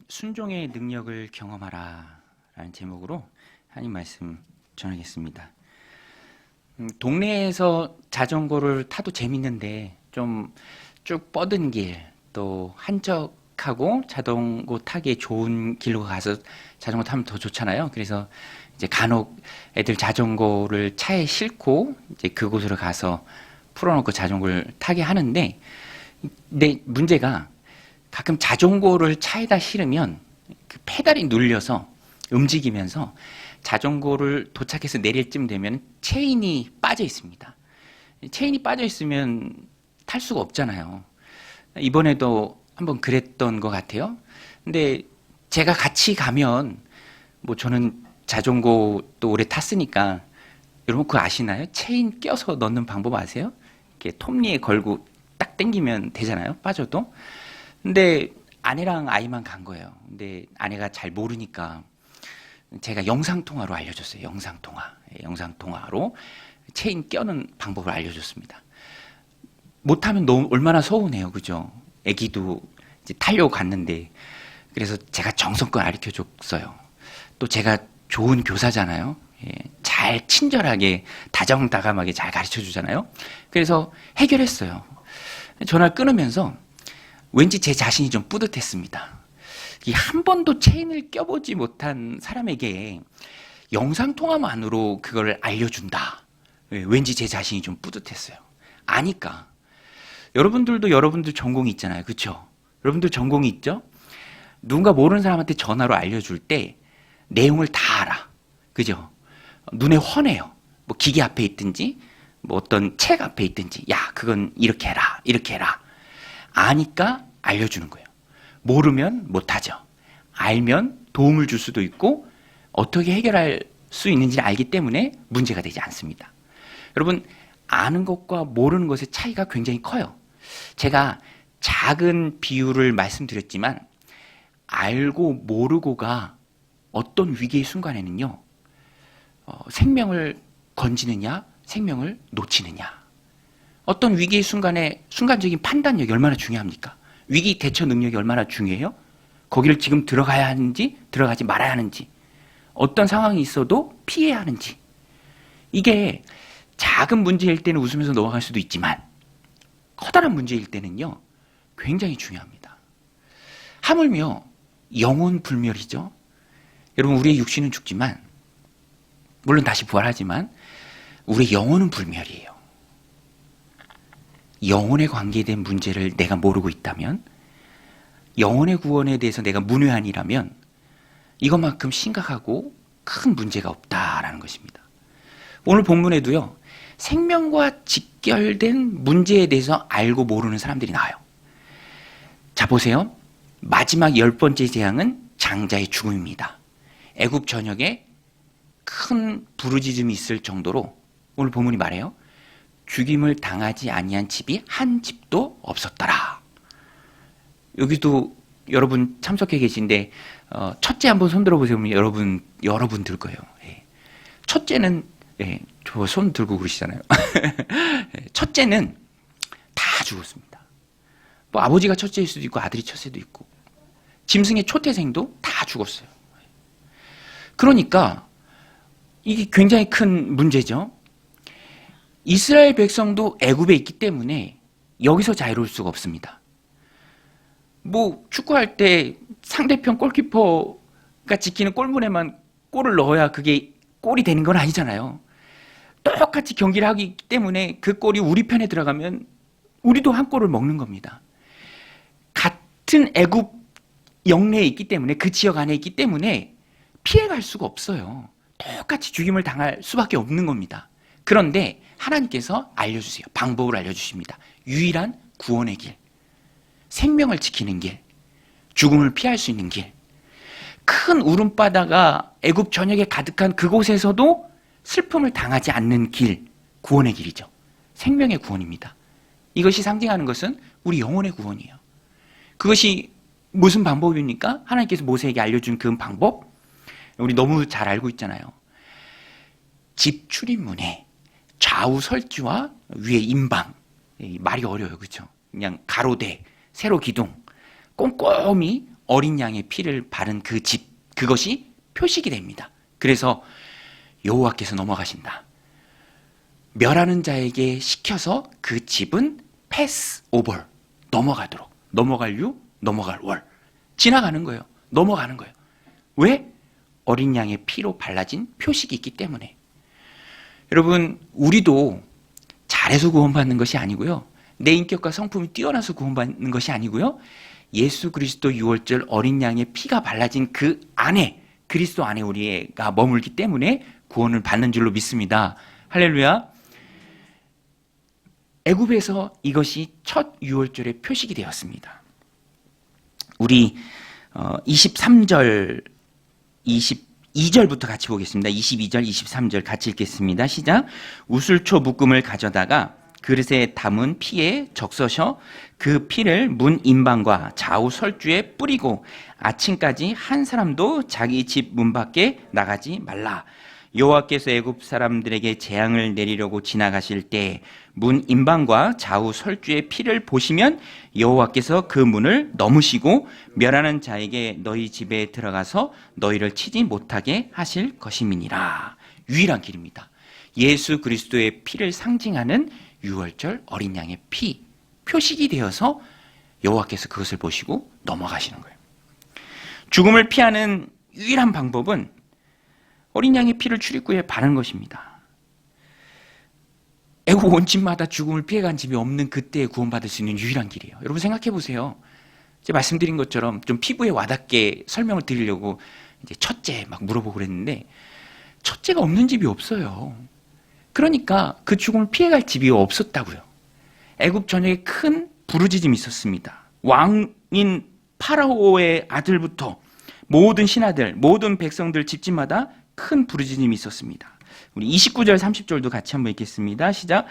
순종의 능력을 경험하라 라는 제목으로 하나님 말씀 전하겠습니다. 동네에서 자전거를 타도 재밌는데 좀 쭉 뻗은 길, 또 한적하고 자전거 타기에 좋은 길로 가서 자전거 타면 더 좋잖아요. 그래서 이제 간혹 애들 자전거를 차에 싣고 이제 그곳으로 가서 풀어놓고 자전거를 타게 하는데, 근데 문제가 가끔 자전거를 차에다 실으면 그 페달이 눌려서 움직이면서 자전거를 도착해서 내릴 쯤 되면 체인이 빠져 있습니다. 체인이 빠져 있으면 탈 수가 없잖아요. 이번에도 한번 그랬던 것 같아요. 근데 제가 같이 가면 뭐 저는 자전거 또 오래 탔으니까, 여러분 그거 아시나요? 체인 껴서 넣는 방법 아세요? 이렇게 톱니에 걸고 딱 당기면 되잖아요, 빠져도. 근데 아내랑 아이만 간 거예요. 근데 아내가 잘 모르니까 제가 영상통화로 알려줬어요. 영상통화로 체인 껴는 방법을 알려줬습니다. 못하면 너무 얼마나 서운해요, 그죠? 애기도 이제 타려고 갔는데. 그래서 제가 정성껏 가르쳐줬어요. 또 제가 좋은 교사잖아요. 잘 친절하게 다정다감하게 잘 가르쳐주잖아요. 그래서 해결했어요. 전화를 끊으면서 왠지 제 자신이 좀 뿌듯했습니다. 한 번도 체인을 껴보지 못한 사람에게 영상통화만으로 그걸 알려준다. 왠지 제 자신이 좀 뿌듯했어요. 아니까. 여러분들 전공이 있잖아요. 그렇죠? 여러분들 전공이 있죠? 누군가 모르는 사람한테 전화로 알려줄 때 내용을 다 알아. 그죠? 눈에 훤해요. 뭐 기계 앞에 있든지 뭐 어떤 책 앞에 있든지, 야, 그건 이렇게 해라, 이렇게 해라. 아니까 알려주는 거예요. 모르면 못하죠. 알면 도움을 줄 수도 있고 어떻게 해결할 수 있는지를 알기 때문에 문제가 되지 않습니다. 여러분, 아는 것과 모르는 것의 차이가 굉장히 커요. 제가 작은 비유를 말씀드렸지만, 알고 모르고가 어떤 위기의 순간에는요, 생명을 건지느냐, 생명을 놓치느냐. 어떤 위기의 순간에 순간적인 판단력이 얼마나 중요합니까? 위기 대처 능력이 얼마나 중요해요? 거기를 지금 들어가야 하는지 들어가지 말아야 하는지, 어떤 상황이 있어도 피해야 하는지. 이게 작은 문제일 때는 웃으면서 넘어갈 수도 있지만 커다란 문제일 때는요 굉장히 중요합니다. 하물며 영혼 불멸이죠. 여러분, 우리의 육신은 죽지만, 물론 다시 부활하지만 우리의 영혼은 불멸이에요. 영혼에 관계된 문제를 내가 모르고 있다면, 영혼의 구원에 대해서 내가 문외한이라면 이것만큼 심각하고 큰 문제가 없다라는 것입니다. 오늘 본문에도요, 생명과 직결된 문제에 대해서 알고 모르는 사람들이 나와요. 자, 보세요. 마지막 10번째 재앙은 장자의 죽음입니다. 애굽 전역에 큰 부르짖음이 있을 정도로 오늘 본문이 말해요. 죽임을 당하지 아니한 집이 한 집도 없었더라. 여기도 여러분 참석해 계신데 첫째 한번 손 들어보세요. 여러분 들 거예요. 첫째는, 저 손 들고 그러시잖아요. 첫째는 다 죽었습니다. 뭐 아버지가 첫째일 수도 있고 아들이 첫째도 있고, 짐승의 초태생도 다 죽었어요. 그러니까 이게 굉장히 큰 문제죠. 이스라엘 백성도 애굽에 있기 때문에 여기서 자유로울 수가 없습니다. 뭐 축구할 때 상대편 골키퍼가 지키는 골문에만 골을 넣어야 그게 골이 되는 건 아니잖아요. 똑같이 경기를 하기 때문에 그 골이 우리 편에 들어가면 우리도 한 골을 먹는 겁니다. 같은 애굽 영내에 있기 때문에, 그 지역 안에 있기 때문에 피해갈 수가 없어요. 똑같이 죽임을 당할 수밖에 없는 겁니다. 그런데 하나님께서 알려주세요. 방법을 알려주십니다. 유일한 구원의 길, 생명을 지키는 길, 죽음을 피할 수 있는 길. 큰 울음바다가 애굽 전역에 가득한 그곳에서도 슬픔을 당하지 않는 길, 구원의 길이죠. 생명의 구원입니다. 이것이 상징하는 것은 우리 영혼의 구원이에요. 그것이 무슨 방법입니까? 하나님께서 모세에게 알려준 그 방법, 우리 너무 잘 알고 있잖아요. 집 출입문에 좌우 설주와 위에 임방, 말이 어려워요, 그렇죠? 그냥 가로대, 세로 기둥, 꼼꼼히 어린 양의 피를 바른 그 집, 그것이 표식이 됩니다. 그래서 여호와께서 넘어가신다. 멸하는 자에게 시켜서 그 집은 패스 오버, 넘어가도록, 넘어갈 유, 넘어갈 월, 지나가는 거예요. 넘어가는 거예요. 왜? 어린 양의 피로 발라진 표식이 있기 때문에. 여러분, 우리도 잘해서 구원받는 것이 아니고요, 내 인격과 성품이 뛰어나서 구원받는 것이 아니고요, 예수 그리스도 유월절 어린 양의 피가 발라진 그 안에, 그리스도 안에 우리가 머물기 때문에 구원을 받는 줄로 믿습니다. 할렐루야. 애굽에서 이것이 첫 유월절의 표식이 되었습니다. 우리 23절, 22절부터 같이 보겠습니다. 22절, 23절 같이 읽겠습니다. 시작. 우슬초 묶음을 가져다가 그릇에 담은 피에 적셔서 그 피를 문 인방과 좌우 설주에 뿌리고 아침까지 한 사람도 자기 집 문 밖에 나가지 말라. 여호와께서 애굽 사람들에게 재앙을 내리려고 지나가실 때 문 인방과 좌우 설주의 피를 보시면 여호와께서 그 문을 넘으시고 멸하는 자에게 너희 집에 들어가서 너희를 치지 못하게 하실 것임이니라. 유일한 길입니다. 예수 그리스도의 피를 상징하는 유월절 어린 양의 피, 표식이 되어서 여호와께서 그것을 보시고 넘어가시는 거예요. 죽음을 피하는 유일한 방법은 어린 양의 피를 출입구에 바르는 것입니다. 애국 온 집마다 죽음을 피해간 집이 없는 그때에 구원받을 수 있는 유일한 길이에요. 여러분 생각해 보세요. 제가 말씀드린 것처럼 좀 피부에 와닿게 설명을 드리려고 이제 첫째 막 물어보고 그랬는데, 첫째가 없는 집이 없어요. 그러니까 그 죽음을 피해갈 집이 없었다고요. 애굽 전역에 큰 부르짖음이 있었습니다. 왕인 파라오의 아들부터 모든 신하들, 모든 백성들 집집마다 큰 부르짖음이 있었습니다. 우리 29절 30절도 같이 한번 읽겠습니다. 시작.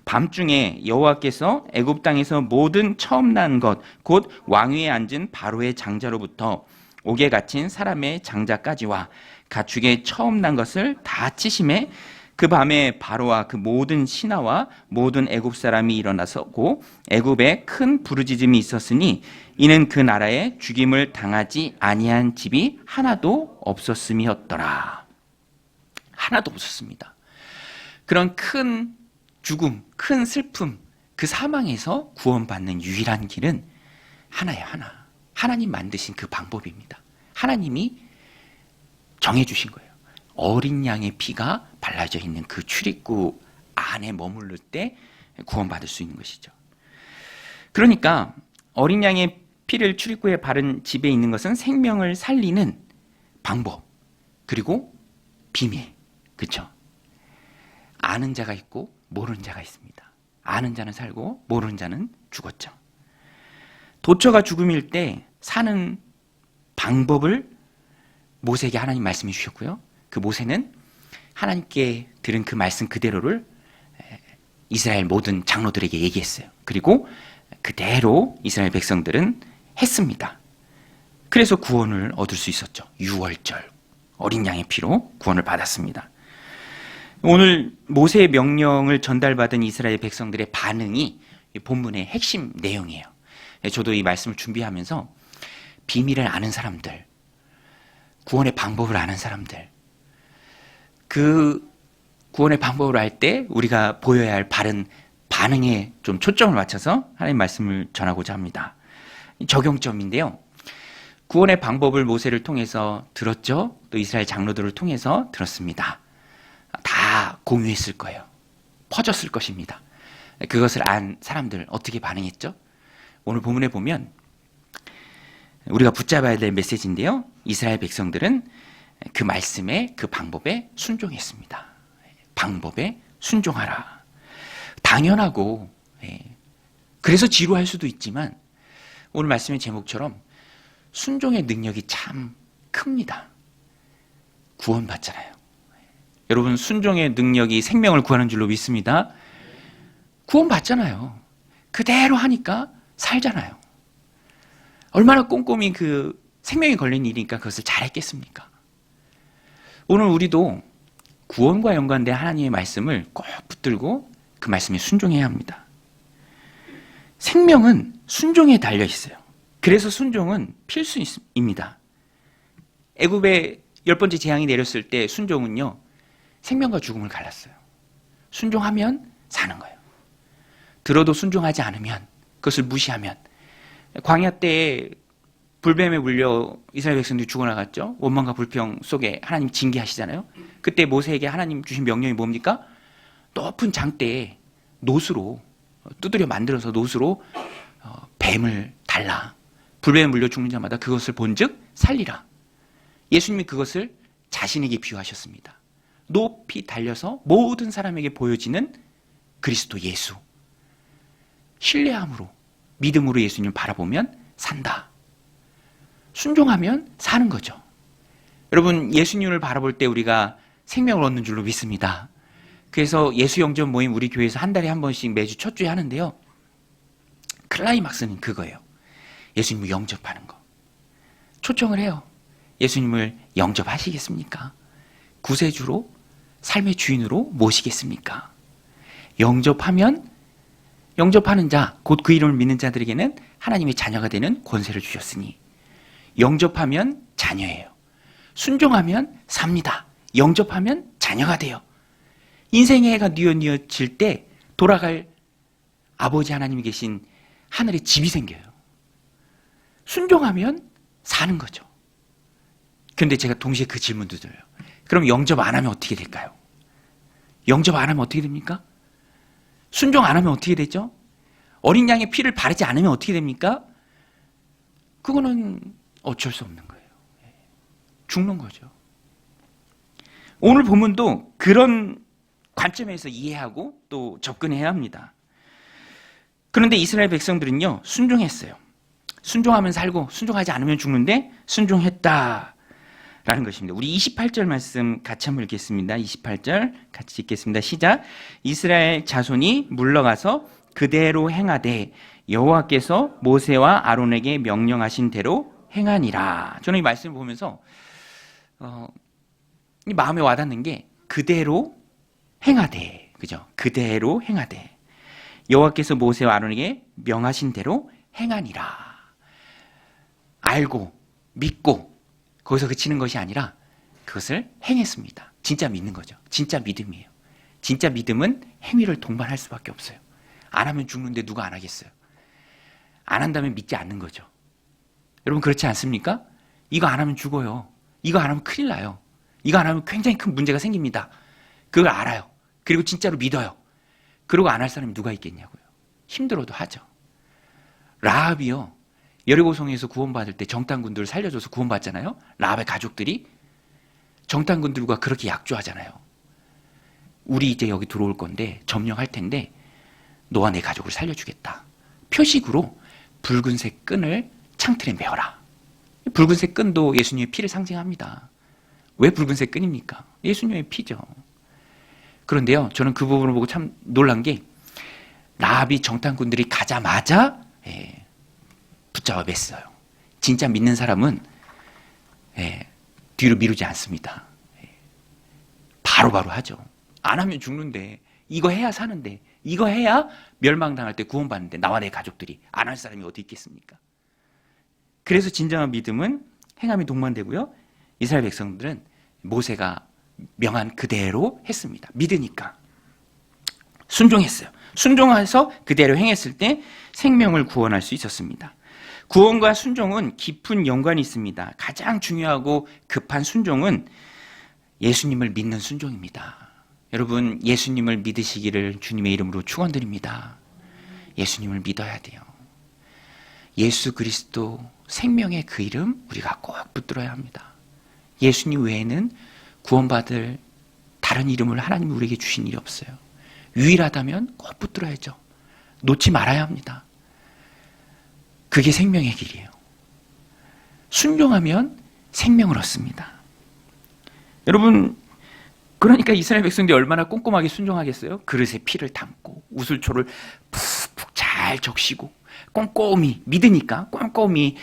밤중에 여호와께서 애굽 땅에서 모든 처음 난 것, 곧 왕위에 앉은 바로의 장자로부터 옥에 갇힌 사람의 장자까지와 가축의 처음 난 것을 다 치심에 그 밤에 바로와 그 모든 신하와 모든 애굽 사람이 일어나서고 애굽에 큰 부르짖음이 있었으니 이는 그 나라에 죽임을 당하지 아니한 집이 하나도 없었음이었더라. 하나도 없었습니다. 그런 큰 죽음, 큰 슬픔, 그 사망에서 구원받는 유일한 길은 하나예요, 하나. 하나님 만드신 그 방법입니다. 하나님이 정해주신 거예요. 어린 양의 피가 발라져 있는 그 출입구 안에 머무를 때 구원받을 수 있는 것이죠. 그러니까 어린 양의 피를 출입구에 바른 집에 있는 것은 생명을 살리는 방법, 그리고 비밀. 그렇죠? 아는 자가 있고 모르는 자가 있습니다. 아는 자는 살고 모르는 자는 죽었죠. 도처가 죽음일 때 사는 방법을 모세에게 하나님 말씀해 주셨고요. 그 모세는 하나님께 들은 그 말씀 그대로를 이스라엘 모든 장로들에게 얘기했어요. 그리고 그대로 이스라엘 백성들은 했습니다. 그래서 구원을 얻을 수 있었죠. 유월절 어린 양의 피로 구원을 받았습니다. 오늘 모세의 명령을 전달받은 이스라엘 백성들의 반응이 본문의 핵심 내용이에요. 저도 이 말씀을 준비하면서 비밀을 아는 사람들, 구원의 방법을 아는 사람들, 그 구원의 방법을 알 때 우리가 보여야 할 바른 반응에 좀 초점을 맞춰서 하나님 말씀을 전하고자 합니다. 적용점인데요. 구원의 방법을 모세를 통해서 들었죠. 또 이스라엘 장로들을 통해서 들었습니다. 다 공유했을 거예요. 퍼졌을 것입니다. 그것을 안 사람들 어떻게 반응했죠? 오늘 본문에 보면 우리가 붙잡아야 될 메시지인데요. 이스라엘 백성들은 그 말씀에, 그 방법에 순종했습니다. 방법에 순종하라. 당연하고, 그래서 지루할 수도 있지만 오늘 말씀의 제목처럼 순종의 능력이 참 큽니다. 구원받잖아요. 여러분, 순종의 능력이 생명을 구하는 줄로 믿습니다. 구원받잖아요. 그대로 하니까 살잖아요. 얼마나 꼼꼼히 그 생명이 걸린 일이니까 그것을 잘했겠습니까? 오늘 우리도 구원과 연관된 하나님의 말씀을 꼭 붙들고 그 말씀에 순종해야 합니다. 생명은 순종에 달려 있어요. 그래서 순종은 필수입니다. 애굽의 10번째 재앙이 내렸을 때 순종은요, 생명과 죽음을 갈랐어요. 순종하면 사는 거예요. 들어도 순종하지 않으면, 그것을 무시하면, 광야 때에 불뱀에 물려 이스라엘 백성들이 죽어나갔죠. 원망과 불평 속에 하나님 징계하시잖아요. 그때 모세에게 하나님 주신 명령이 뭡니까? 높은 장대에 노수로 두드려 만들어서 노수로 뱀을 달라. 불뱀에 물려 죽는 자마다 그것을 본즉 살리라. 예수님이 그것을 자신에게 비유하셨습니다. 높이 달려서 모든 사람에게 보여지는 그리스도 예수. 신뢰함으로, 믿음으로 예수님을 바라보면 산다. 순종하면 사는 거죠. 여러분, 예수님을 바라볼 때 우리가 생명을 얻는 줄로 믿습니다. 그래서 예수 영접 모임 우리 교회에서 한 달에 한 번씩 매주 첫 주에 하는데요. 클라이막스는 그거예요. 예수님을 영접하는 거. 초청을 해요. 예수님을 영접하시겠습니까? 구세주로, 삶의 주인으로 모시겠습니까? 영접하면, 영접하는 자, 곧 그 이름을 믿는 자들에게는 하나님의 자녀가 되는 권세를 주셨으니, 영접하면 자녀예요. 순종하면 삽니다. 영접하면 자녀가 돼요. 인생의 해가 뉘어질 때 돌아갈 아버지 하나님이 계신 하늘에 집이 생겨요. 순종하면 사는 거죠. 그런데 제가 동시에 그 질문도 드려요. 그럼 영접 안 하면 어떻게 될까요? 영접 안 하면 어떻게 됩니까? 순종 안 하면 어떻게 되죠? 어린 양의 피를 바르지 않으면 어떻게 됩니까? 그거는 어쩔 수 없는 거예요. 죽는 거죠. 오늘 본문도 그런 관점에서 이해하고 또 접근해야 합니다. 그런데 이스라엘 백성들은요, 순종했어요. 순종하면 살고 순종하지 않으면 죽는데 순종했다라는 것입니다. 우리 28절 말씀 같이 한번 읽겠습니다. 28절 같이 읽겠습니다. 시작. 이스라엘 자손이 물러가서 그대로 행하되 여호와께서 모세와 아론에게 명령하신 대로 행하니라. 저는 이 말씀을 보면서 이 마음에 와닿는 게 그대로 행하되, 그죠? 그대로 행하되 여호와께서 모세와 아론에게 명하신 대로 행하니라. 알고 믿고 거기서 그치는 것이 아니라 그것을 행했습니다. 진짜 믿는 거죠. 진짜 믿음이에요. 진짜 믿음은 행위를 동반할 수밖에 없어요. 안 하면 죽는데 누가 안 하겠어요? 안 한다면 믿지 않는 거죠. 여러분 그렇지 않습니까? 이거 안 하면 죽어요. 이거 안 하면 큰일 나요. 이거 안 하면 굉장히 큰 문제가 생깁니다. 그걸 알아요. 그리고 진짜로 믿어요. 그러고 안 할 사람이 누가 있겠냐고요. 힘들어도 하죠. 라합이요, 여리고성에서 구원받을 때 정탐꾼들을 살려줘서 구원받잖아요. 라합의 가족들이 정탐꾼들과 그렇게 약조하잖아요. 우리 이제 여기 들어올 건데 점령할 텐데 너와 내 가족을 살려주겠다. 표식으로 붉은색 끈을 창틀에 메어라. 붉은색 끈도 예수님의 피를 상징합니다. 왜 붉은색 끈입니까? 예수님의 피죠. 그런데요, 저는 그 부분을 보고 참 놀란 게 라합이 정탐꾼들이 가자마자 붙잡아 맸어요. 진짜 믿는 사람은 뒤로 미루지 않습니다. 바로바로 하죠. 안 하면 죽는데, 이거 해야 사는데, 이거 해야 멸망당할 때 구원받는데 나와 내 가족들이 안 할 사람이 어디 있겠습니까? 그래서 진정한 믿음은 행함이 동반되고요. 이스라엘 백성들은 모세가 명한 그대로 했습니다. 믿으니까. 순종했어요. 순종해서 그대로 행했을 때 생명을 구원할 수 있었습니다. 구원과 순종은 깊은 연관이 있습니다. 가장 중요하고 급한 순종은 예수님을 믿는 순종입니다. 여러분, 예수님을 믿으시기를 주님의 이름으로 축원드립니다. 예수님을 믿어야 돼요. 예수 그리스도 생명의 그 이름 우리가 꼭 붙들어야 합니다. 예수님 외에는 구원받을 다른 이름을 하나님이 우리에게 주신 일이 없어요. 유일하다면 꼭 붙들어야죠. 놓지 말아야 합니다. 그게 생명의 길이에요. 순종하면 생명을 얻습니다. 여러분, 그러니까 이스라엘 백성들이 얼마나 꼼꼼하게 순종하겠어요? 그릇에 피를 담고 우슬초를 푹푹 잘 적시고 꼼꼼히 믿으니까 꼼꼼히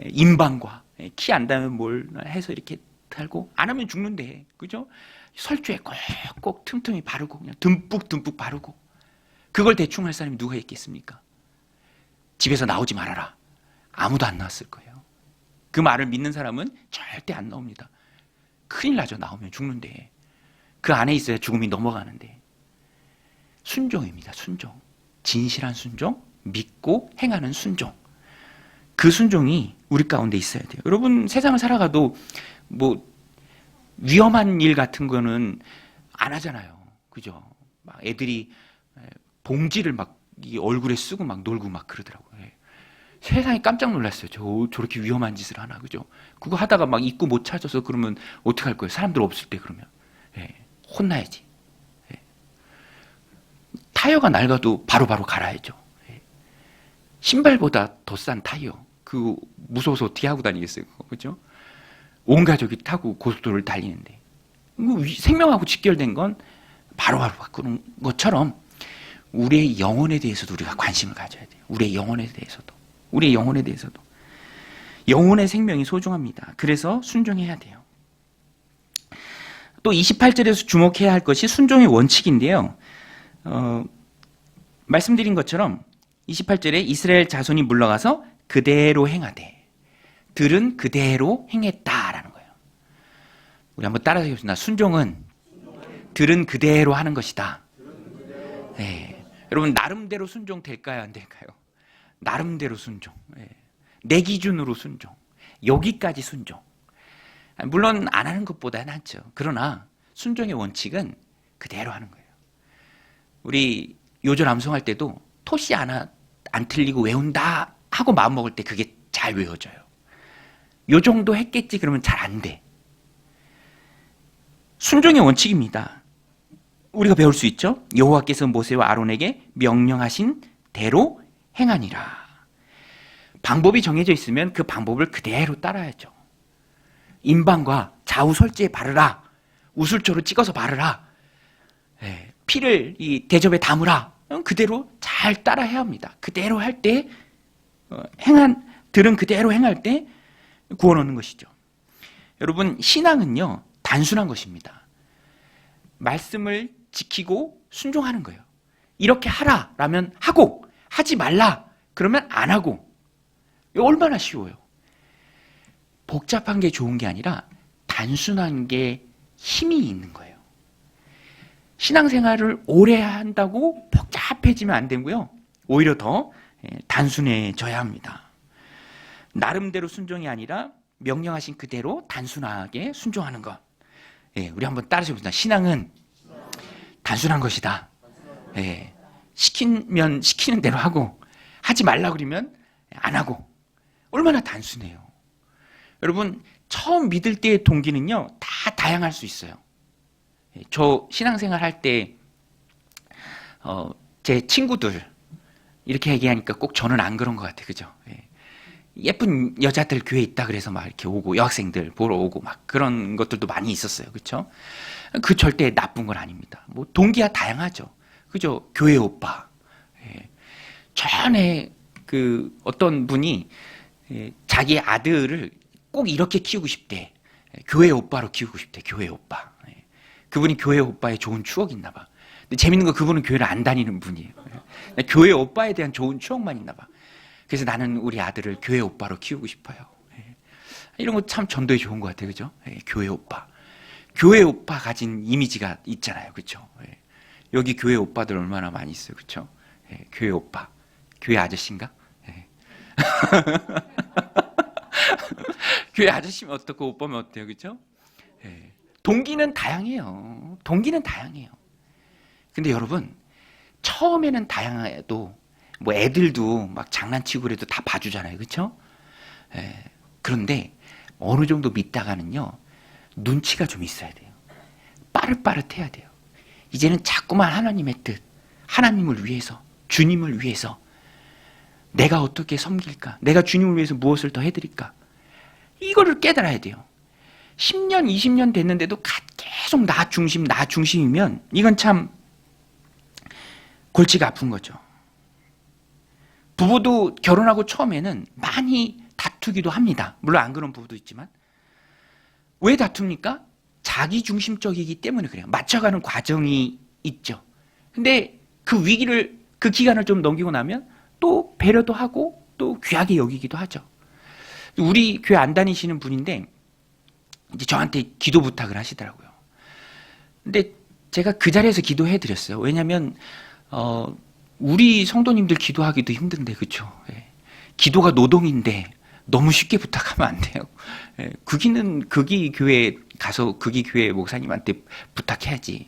인방과 키 안 닿으면 뭘 해서 이렇게 달고, 안 하면 죽는데, 그죠? 설주에 꼭꼭 틈틈이 바르고 그냥 듬뿍듬뿍 바르고, 그걸 대충 할 사람이 누가 있겠습니까? 집에서 나오지 말아라. 아무도 안 나왔을 거예요. 그 말을 믿는 사람은 절대 안 나옵니다. 큰일 나죠. 나오면 죽는데. 그 안에 있어야 죽음이 넘어가는데. 순종입니다. 순종. 진실한 순종, 믿고 행하는 순종. 그 순종이 우리 가운데 있어야 돼요. 여러분, 세상을 살아가도 뭐 위험한 일 같은 거는 안 하잖아요. 그죠? 막 애들이 봉지를 막 이 얼굴에 쓰고 막 놀고 막 그러더라고요. 세상에 깜짝 놀랐어요. 저렇게 위험한 짓을 하나, 그죠? 그거 하다가 막 입구 못 찾아서 그러면 어떡할 거예요? 사람들 없을 때 그러면. 혼나야지. 타이어가 낡아도 바로바로 갈아야죠. 신발보다 더 싼 타이어. 그거 무서워서 어떻게 하고 다니겠어요? 그죠? 온 가족이 타고 고속도로를 달리는데. 생명하고 직결된 건 바로바로 바꾸는 것처럼 우리의 영혼에 대해서도 우리가 관심을 가져야 돼요. 우리의 영혼에 대해서도. 우리의 영혼에 대해서도. 영혼의 생명이 소중합니다. 그래서 순종해야 돼요. 또 28절에서 주목해야 할 것이 순종의 원칙인데요. 말씀드린 것처럼 28절에 이스라엘 자손이 물러가서 그대로 행하되 들은 그대로 행했다라는 거예요. 우리 한번 따라해보겠습니다. 순종은 들은 그대로 하는 것이다. 네. 여러분, 나름대로 순종 될까요? 안 될까요? 나름대로 순종. 네. 내 기준으로 순종. 여기까지 순종. 물론 안 하는 것보다 낫죠. 그러나 순종의 원칙은 그대로 하는 거예요. 우리 요절 암송할 때도 토시 안 틀리고 외운다 하고 마음먹을 때 그게 잘 외워져요. 요 정도 했겠지 그러면 잘 안 돼. 순종의 원칙입니다. 우리가 배울 수 있죠. 여호와께서 모세와 아론에게 명령하신 대로 행하니라. 방법이 정해져 있으면 그 방법을 그대로 따라야죠. 임방과 좌우 설지에 바르라. 우술초로 찍어서 바르라. 피를 이 대접에 담으라. 그대로 잘 따라해야 합니다. 그대로 할 때 들은 그대로 행할 때 구원 얻는 것이죠. 여러분, 신앙은요 단순한 것입니다. 말씀을 지키고 순종하는 거예요. 이렇게 하라라면 하고, 하지 말라 그러면 안 하고. 이거 얼마나 쉬워요. 복잡한 게 좋은 게 아니라 단순한 게 힘이 있는 거예요. 신앙생활을 오래 한다고 복잡해지면 안 되고요. 오히려 더 단순해져야 합니다. 나름대로 순종이 아니라 명령하신 그대로 단순하게 순종하는 것. 우리 한번 따라해봅시다. 신앙은 단순한 것이다. 시키면 시키는 대로 하고, 하지 말라 그러면 안 하고. 얼마나 단순해요. 여러분, 처음 믿을 때의 동기는요 다 다양할 수 있어요. 저 신앙생활 할 때 제 친구들 이렇게 얘기하니까 꼭 저는 안 그런 것 같아요. 그죠? 예쁜 여자들 교회 있다 그래서 막 이렇게 오고, 여학생들 보러 오고 막 그런 것들도 많이 있었어요. 그렇죠? 그 절대 나쁜 건 아닙니다. 뭐 동기가 다양하죠. 그죠? 교회 오빠. 전에 그 어떤 분이 자기 아들을 꼭 이렇게 키우고 싶대. 교회 오빠로 키우고 싶대. 교회 오빠. 그분이 교회 오빠의 좋은 추억이 있나 봐. 근데 재밌는 건 그분은 교회를 안 다니는 분이에요. 교회 오빠에 대한 좋은 추억만 있나 봐. 그래서 나는 우리 아들을 교회 오빠로 키우고 싶어요. 이런 거 참 전도에 좋은 것 같아요. 그죠? 교회 오빠. 교회 오빠 가진 이미지가 있잖아요. 그죠? 여기 교회 오빠들 얼마나 많이 있어요. 그죠? 교회 오빠. 교회 아저씨인가? 교회 아저씨면 어떻고 오빠면 어때요? 그죠? 동기는 다양해요. 동기는 다양해요. 근데 여러분, 처음에는 다양해도 뭐 애들도 막 장난치고 그래도 다 봐주잖아요. 그렇죠? 그런데 어느 정도 믿다가는요 눈치가 좀 있어야 돼요. 빠릇빠릇해야 돼요. 이제는 자꾸만 하나님의 뜻, 하나님을 위해서, 주님을 위해서 내가 어떻게 섬길까? 내가 주님을 위해서 무엇을 더 해드릴까? 이거를 깨달아야 돼요. 10년, 20년 됐는데도 계속 나 중심이면 이건 참 골치가 아픈 거죠. 부부도 결혼하고 처음에는 많이 다투기도 합니다. 물론 안 그런 부부도 있지만. 왜 다툽니까? 자기 중심적이기 때문에 그래요. 맞춰가는 과정이 있죠. 근데 그 기간을 좀 넘기고 나면 또 배려도 하고 또 귀하게 여기기도 하죠. 우리 교회 안 다니시는 분인데 이제 저한테 기도 부탁을 하시더라고요. 근데 제가 그 자리에서 기도해 드렸어요. 왜냐하면 우리 성도님들 기도하기도 힘든데, 그렇죠? 예. 기도가 노동인데 너무 쉽게 부탁하면 안 돼요. 예. 거기 교회 가서 거기 교회 목사님한테 부탁해야지.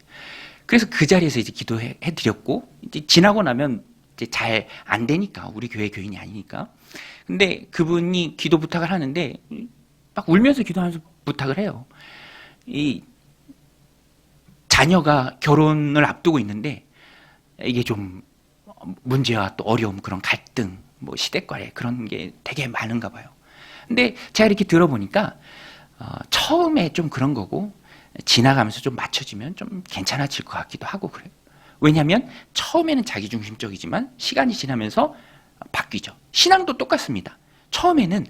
그래서 그 자리에서 이제 기도해 드렸고, 이제 지나고 나면 이제 잘 안 되니까, 우리 교회 교인이 아니니까. 근데 그분이 기도 부탁을 하는데 막 울면서 기도하면서 부탁을 해요. 이 자녀가 결혼을 앞두고 있는데 이게 좀 문제와 또 어려움, 그런 갈등, 뭐 시댁과의 그런 게 되게 많은가 봐요. 근데 제가 이렇게 들어보니까 처음에 좀 그런 거고 지나가면서 좀 맞춰지면 좀 괜찮아질 것 같기도 하고 그래요. 왜냐하면 처음에는 자기중심적이지만 시간이 지나면서 바뀌죠. 신앙도 똑같습니다. 처음에는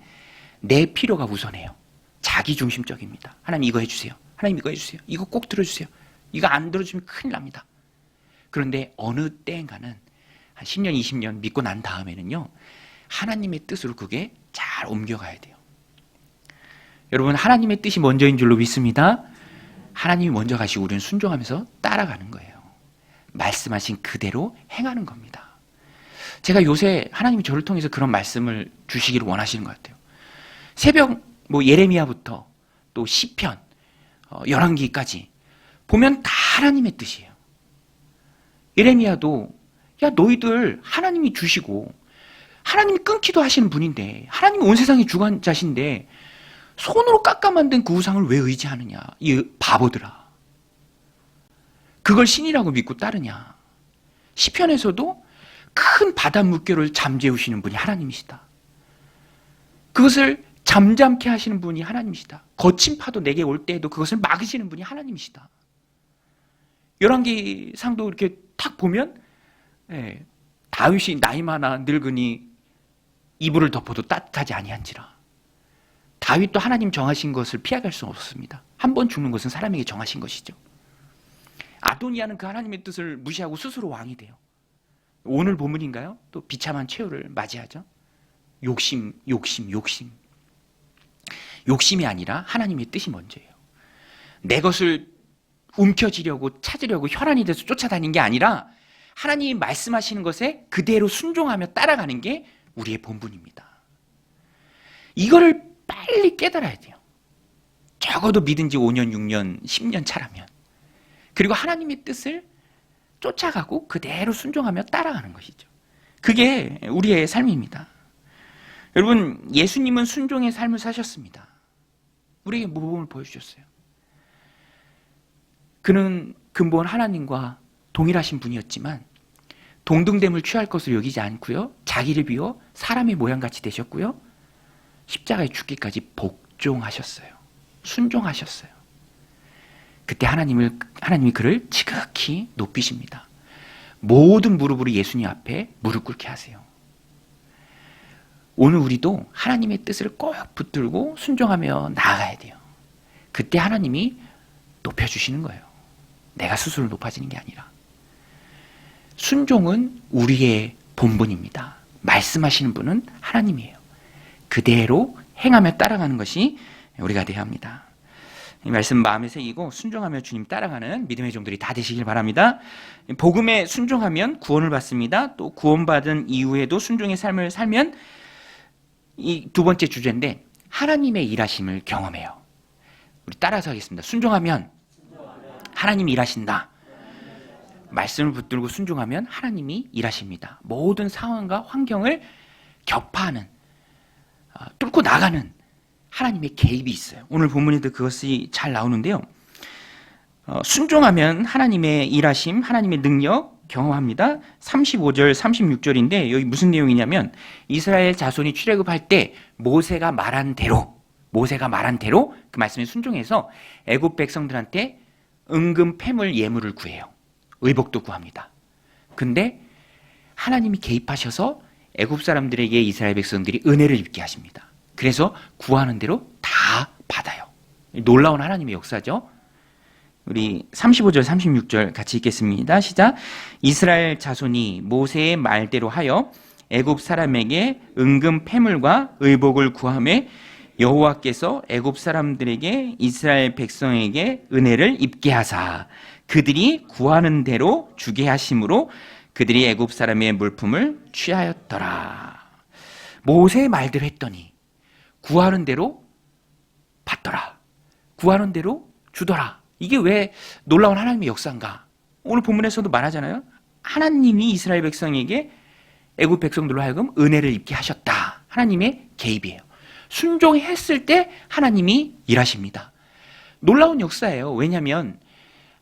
내 필요가 우선해요. 자기중심적입니다. 하나님 이거 해주세요. 하나님 이거 해주세요. 이거 꼭 들어주세요. 이거 안 들어주면 큰일 납니다. 그런데 어느 때인가는 한 10년, 20년 믿고 난 다음에는요, 하나님의 뜻으로 그게 잘 옮겨가야 돼요. 여러분, 하나님의 뜻이 먼저인 줄로 믿습니다. 하나님이 먼저 가시고 우리는 순종하면서 따라가는 거예요. 말씀하신 그대로 행하는 겁니다. 제가 요새 하나님이 저를 통해서 그런 말씀을 주시기를 원하시는 것 같아요. 새벽 예레미야부터 또 시편, 열왕기까지 보면 다 하나님의 뜻이에요. 예레미야도 야 너희들 하나님이 주시고 하나님이 끊기도 하시는 분인데, 하나님이 온 세상의 주관자신데 손으로 깎아 만든 그 우상을 왜 의지하느냐, 이 바보들아. 그걸 신이라고 믿고 따르냐. 시편에서도 큰 바다 물결을 잠재우시는 분이 하나님이시다. 그것을 잠잠케 하시는 분이 하나님이시다. 거친 파도 내게 올 때에도 그것을 막으시는 분이 하나님이시다. 열왕기상도 이렇게 탁 보면 다윗이 나이 많아 늙으니 이불을 덮어도 따뜻하지 아니한지라. 다윗도 하나님 정하신 것을 피해갈 수 없습니다. 한 번 죽는 것은 사람에게 정하신 것이죠. 아도니아는 그 하나님의 뜻을 무시하고 스스로 왕이 돼요. 오늘 본문인가요? 또 비참한 최후를 맞이하죠. 욕심. 욕심이 아니라 하나님의 뜻이 먼저예요. 내 것을 움켜쥐려고 찾으려고 혈안이 돼서 쫓아다니는 게 아니라 하나님이 말씀하시는 것에 그대로 순종하며 따라가는 게 우리의 본분입니다. 이거를 빨리 깨달아야 돼요. 적어도 믿은 지 5년, 6년, 10년 차라면. 그리고 하나님의 뜻을 쫓아가고 그대로 순종하며 따라가는 것이죠. 그게 우리의 삶입니다. 여러분, 예수님은 순종의 삶을 사셨습니다. 우리에게 모범을 보여주셨어요. 그는 근본 하나님과 동일하신 분이었지만 동등됨을 취할 것을 여기지 않고요, 자기를 비워 사람의 모양같이 되셨고요, 십자가에 죽기까지 복종하셨어요. 순종하셨어요. 그때 하나님이 그를 지극히 높이십니다. 모든 무릎으로 예수님 앞에 무릎 꿇게 하세요. 오늘 우리도 하나님의 뜻을 꼭 붙들고 순종하며 나아가야 돼요. 그때 하나님이 높여주시는 거예요. 내가 스스로 높아지는 게 아니라. 순종은 우리의 본분입니다. 말씀하시는 분은 하나님이에요. 그대로 행하며 따라가는 것이 우리가 되어야 합니다. 이 말씀 마음에 새기고 순종하며 주님 따라가는 믿음의 종들이 다 되시길 바랍니다. 복음에 순종하면 구원을 받습니다. 또 구원받은 이후에도 순종의 삶을 살면 이 두 번째 주제인데, 하나님의 일하심을 경험해요. 우리 따라서 하겠습니다. 순종하면 하나님이 일하신다. 말씀을 붙들고 순종하면 하나님이 일하십니다. 모든 상황과 환경을 격파하는, 뚫고 나가는 하나님의 개입이 있어요. 오늘 본문에도 그것이 잘 나오는데요. 순종하면 하나님의 일하심, 하나님의 능력 경험합니다. 35절, 36절인데 여기 무슨 내용이냐면, 이스라엘 자손이 출애굽할 때 모세가 말한 대로 그 말씀에 순종해서 애굽 백성들한테 은금 폐물 예물을 구해요. 의복도 구합니다. 근데 하나님이 개입하셔서 애굽 사람들에게 이스라엘 백성들이 은혜를 입게 하십니다. 그래서 구하는 대로 다 받아요. 놀라운 하나님의 역사죠. 우리 35절, 36절 같이 읽겠습니다. 시작. 이스라엘 자손이 모세의 말대로 하여 애굽 사람에게 은금 패물과 의복을 구하매 여호와께서 애굽 사람들에게 이스라엘 백성에게 은혜를 입게 하사 그들이 구하는 대로 주게 하심으로 그들이 애굽 사람의 물품을 취하였더라. 모세의 말대로 했더니 구하는 대로 받더라. 구하는 대로 주더라. 이게 왜 놀라운 하나님의 역사인가? 오늘 본문에서도 말하잖아요. 하나님이 이스라엘 백성에게 애굽 백성들로 하여금 은혜를 입게 하셨다. 하나님의 개입이에요. 순종했을 때 하나님이 일하십니다. 놀라운 역사예요. 왜냐하면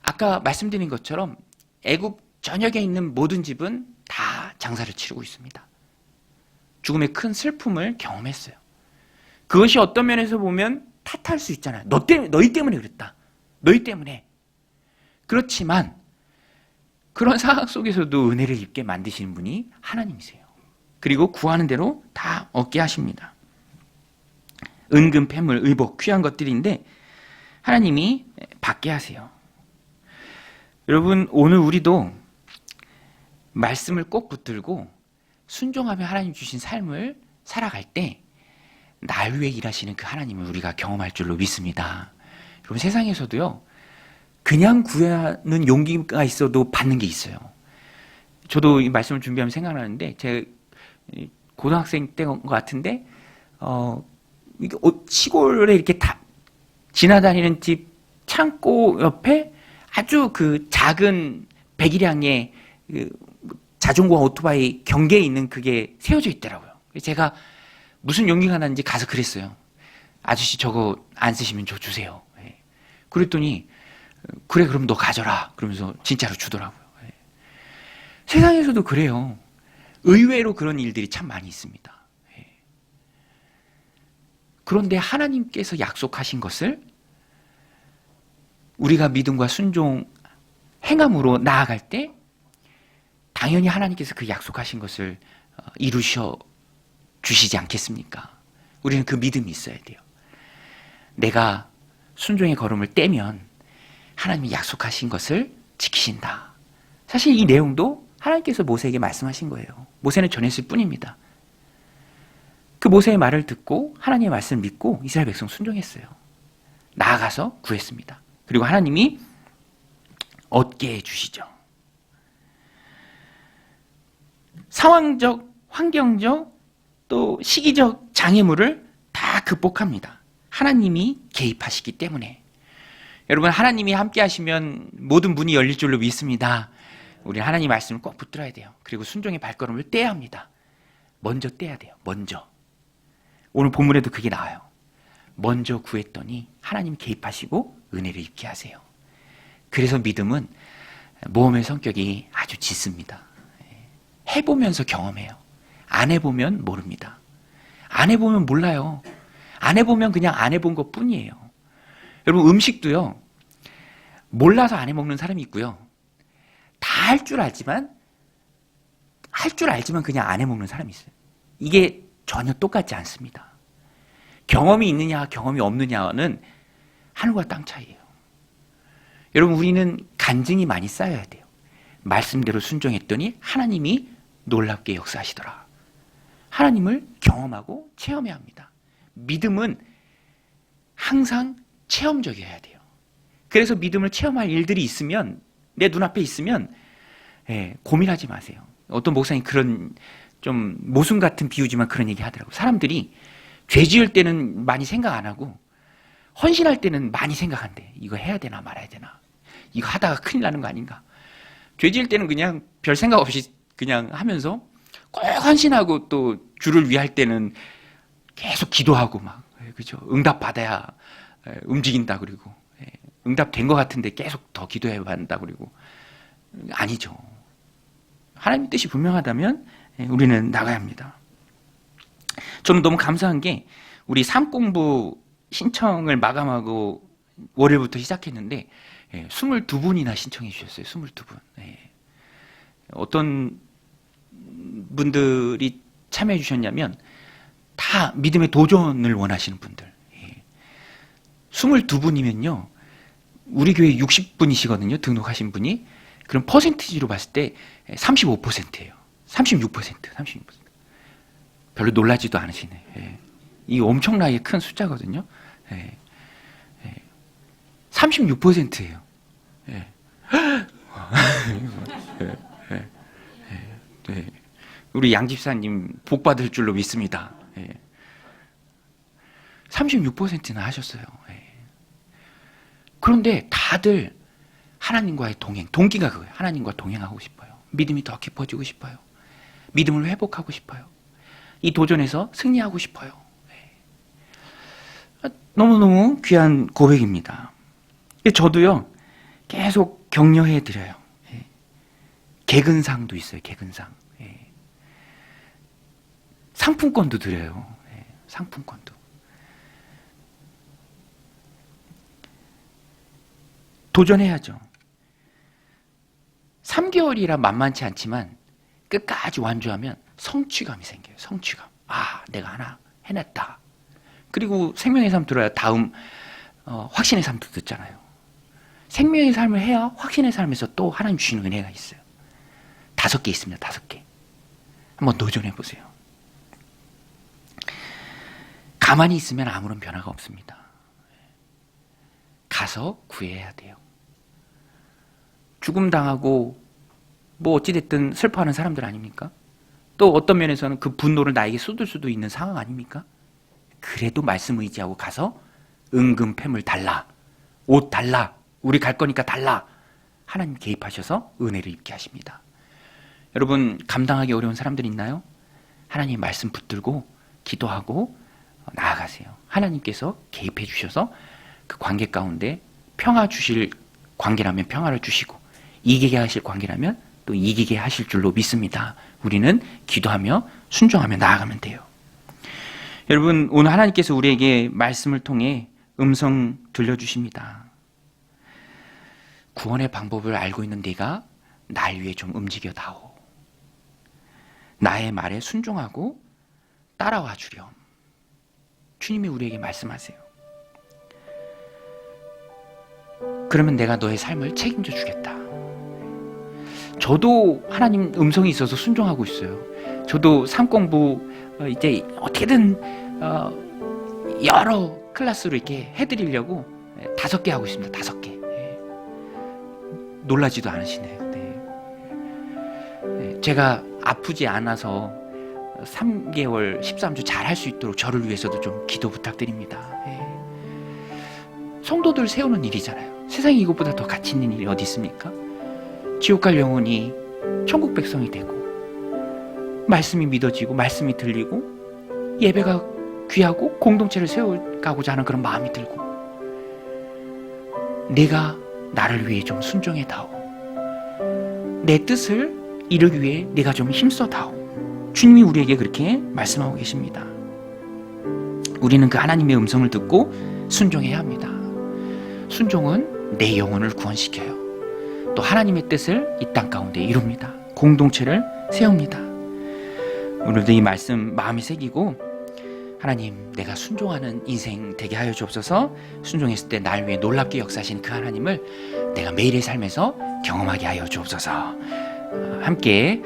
아까 말씀드린 것처럼 애굽 전역에 있는 모든 집은 다 장사를 치르고 있습니다. 죽음의 큰 슬픔을 경험했어요. 그것이 어떤 면에서 보면 탓할 수 있잖아요. 너희 때문에 그랬다. 너희 때문에. 그렇지만 그런 상황 속에서도 은혜를 입게 만드시는 분이 하나님이세요. 그리고 구하는 대로 다 얻게 하십니다. 은금, 패물, 의복, 귀한 것들인데 하나님이 받게 하세요. 여러분, 오늘 우리도 말씀을 꼭 붙들고 순종하며 하나님 주신 삶을 살아갈 때 날 위해 일하시는 그 하나님을 우리가 경험할 줄로 믿습니다. 여러분, 세상에서도요, 그냥 구하는 용기가 있어도 받는 게 있어요. 저도 이 말씀을 준비하면 생각나는데, 제 고등학생 때인 것 같은데, 시골에 이렇게 지나다니는 집 창고 옆에 아주 그 작은 백일량의 그 자전거와 오토바이 경계에 있는 그게 세워져 있더라고요. 제가 무슨 용기가 났는지 가서 그랬어요. 아저씨 저거 안 쓰시면 저 주세요. 그랬더니 그래 그럼 너 가져라. 그러면서 진짜로 주더라고요. 세상에서도 그래요. 의외로 그런 일들이 참 많이 있습니다. 그런데 하나님께서 약속하신 것을 우리가 믿음과 순종, 행함으로 나아갈 때 당연히 하나님께서 그 약속하신 것을 이루셔 주시지 않겠습니까? 우리는 그 믿음이 있어야 돼요. 내가 순종의 걸음을 떼면 하나님이 약속하신 것을 지키신다. 사실 이 내용도 하나님께서 모세에게 말씀하신 거예요. 모세는 전했을 뿐입니다. 그 모세의 말을 듣고 하나님의 말씀을 믿고 이스라엘 백성 순종했어요. 나아가서 구했습니다. 그리고 하나님이 얻게 해주시죠. 상황적, 환경적, 또 시기적 장애물을 다 극복합니다. 하나님이 개입하시기 때문에. 여러분, 하나님이 함께 하시면 모든 문이 열릴 줄로 믿습니다. 우리 하나님 말씀을 꼭 붙들어야 돼요. 그리고 순종의 발걸음을 떼야 합니다. 먼저 떼야 돼요. 먼저. 오늘 본문에도 그게 나와요. 먼저 구했더니 하나님 개입하시고 은혜를 입게 하세요. 그래서 믿음은 모험의 성격이 아주 짙습니다. 해보면서 경험해요. 안 해보면 모릅니다. 안 해보면 몰라요. 안 해보면 그냥 안 해본 것 뿐이에요. 여러분, 음식도요, 몰라서 안 해먹는 사람이 있고요. 다 할 줄 알지만 그냥 안 해먹는 사람이 있어요. 이게 전혀 똑같지 않습니다. 경험이 있느냐, 경험이 없느냐는 하늘과 땅 차이예요. 여러분, 우리는 간증이 많이 쌓여야 돼요. 말씀대로 순종했더니 하나님이 놀랍게 역사하시더라. 하나님을 경험하고 체험해야 합니다. 믿음은 항상 체험적이어야 돼요. 그래서 믿음을 체험할 일들이 있으면, 내 눈앞에 있으면 고민하지 마세요. 어떤 목사님 그런 좀 모순 같은 비유지만 그런 얘기 하더라고요. 사람들이 죄 지을 때는 많이 생각 안 하고 헌신할 때는 많이 생각한대. 이거 해야 되나 말아야 되나. 이거 하다가 큰일 나는 거 아닌가. 죄 지을 때는 그냥 별 생각 없이 그냥 하면서 꼭 헌신하고 또 주를 위할 때는 계속 기도하고 막, 그죠? 응답 받아야 움직인다 그리고 응답 된 것 같은데 계속 더 기도해야 한다 그리고 아니죠. 하나님 뜻이 분명하다면 우리는 나가야 합니다. 저는 너무 감사한 게 우리 삶공부 신청을 마감하고 월요일부터 시작했는데 22분이나 신청해 주셨어요. 22분. 어떤 분들이 참여해 주셨냐면 다 믿음의 도전을 원하시는 분들. 22분이면요. 우리 교회 60분이시거든요. 등록하신 분이. 그럼 퍼센티지로 봤을 때 35%예요. 36%. 별로 놀라지도 않으시네. 예. 이 엄청나게 큰 숫자거든요. 예. 예. 36%예요. 예. 예. 예. 예. 우리 양 집사님 복 받을 줄로 믿습니다. 예. 36%나 하셨어요. 예. 그런데 다들 하나님과의 동행, 동기가 그거예요. 하나님과 동행하고 싶어요. 믿음이 더 깊어지고 싶어요. 믿음을 회복하고 싶어요. 이 도전에서 승리하고 싶어요. 예. 너무너무 귀한 고백입니다. 저도요, 계속 격려해 드려요. 예. 개근상도 있어요, 개근상. 예. 상품권도 드려요. 예. 상품권도. 도전해야죠. 3개월이라 만만치 않지만 끝까지 완주하면 성취감이 생겨요. 성취감. 아, 내가 하나 해냈다. 그리고 생명의 삶 들어야 다음 확신의 삶도 듣잖아요. 생명의 삶을 해야 확신의 삶에서 또 하나님 주시는 은혜가 있어요. 5개 있습니다. 5개. 한번 도전해 보세요. 가만히 있으면 아무런 변화가 없습니다. 가서 구해야 돼요. 죽음 당하고 뭐 어찌됐든 슬퍼하는 사람들 아닙니까? 또 어떤 면에서는 그 분노를 나에게 쏟을 수도 있는 상황 아닙니까? 그래도 말씀 의지하고 가서 은금 폐물 달라, 옷 달라, 우리 갈 거니까 달라. 하나님 개입하셔서 은혜를 입게 하십니다. 여러분, 감당하기 어려운 사람들 있나요? 하나님 말씀 붙들고 기도하고 나아가세요. 하나님께서 개입해 주셔서 그 관계 가운데 평화 주실 관계라면 평화를 주시고, 이기게 하실 관계라면 또 이기게 하실 줄로 믿습니다. 우리는 기도하며 순종하며 나아가면 돼요. 여러분, 오늘 하나님께서 우리에게 말씀을 통해 음성 들려주십니다. 구원의 방법을 알고 있는 네가 날 위해 좀 움직여다오. 나의 말에 순종하고 따라와 주렴. 주님이 우리에게 말씀하세요. 그러면 내가 너의 삶을 책임져 주겠다. 저도 하나님 음성이 있어서 순종하고 있어요. 저도 삶 공부 이제 어떻게든 여러 클래스로 이렇게 해드리려고 5개 하고 있습니다. 5개. 놀라지도 않으시네요. 네. 제가 아프지 않아서 3개월 13주 잘 할 수 있도록 저를 위해서도 좀 기도 부탁드립니다. 성도들 세우는 일이잖아요. 세상에 이것보다 더 가치 있는 일이 어디 있습니까? 지옥 갈 영혼이 천국 백성이 되고, 말씀이 믿어지고 말씀이 들리고 예배가 귀하고 공동체를 세워가고자 하는 그런 마음이 들고, 내가 나를 위해 좀 순종해 다오. 내 뜻을 이루기 위해 내가 좀 힘써 다오. 주님이 우리에게 그렇게 말씀하고 계십니다. 우리는 그 하나님의 음성을 듣고 순종해야 합니다. 순종은 내 영혼을 구원시켜요. 또 하나님의 뜻을 이 땅 가운데 이룹니다. 공동체를 세웁니다. 오늘도 이 말씀 마음이 새기고, 하나님, 내가 순종하는 인생 되게 하여 주옵소서. 순종했을 때 날 위해 놀랍게 역사하신 그 하나님을 내가 매일의 삶에서 경험하게 하여 주옵소서. 함께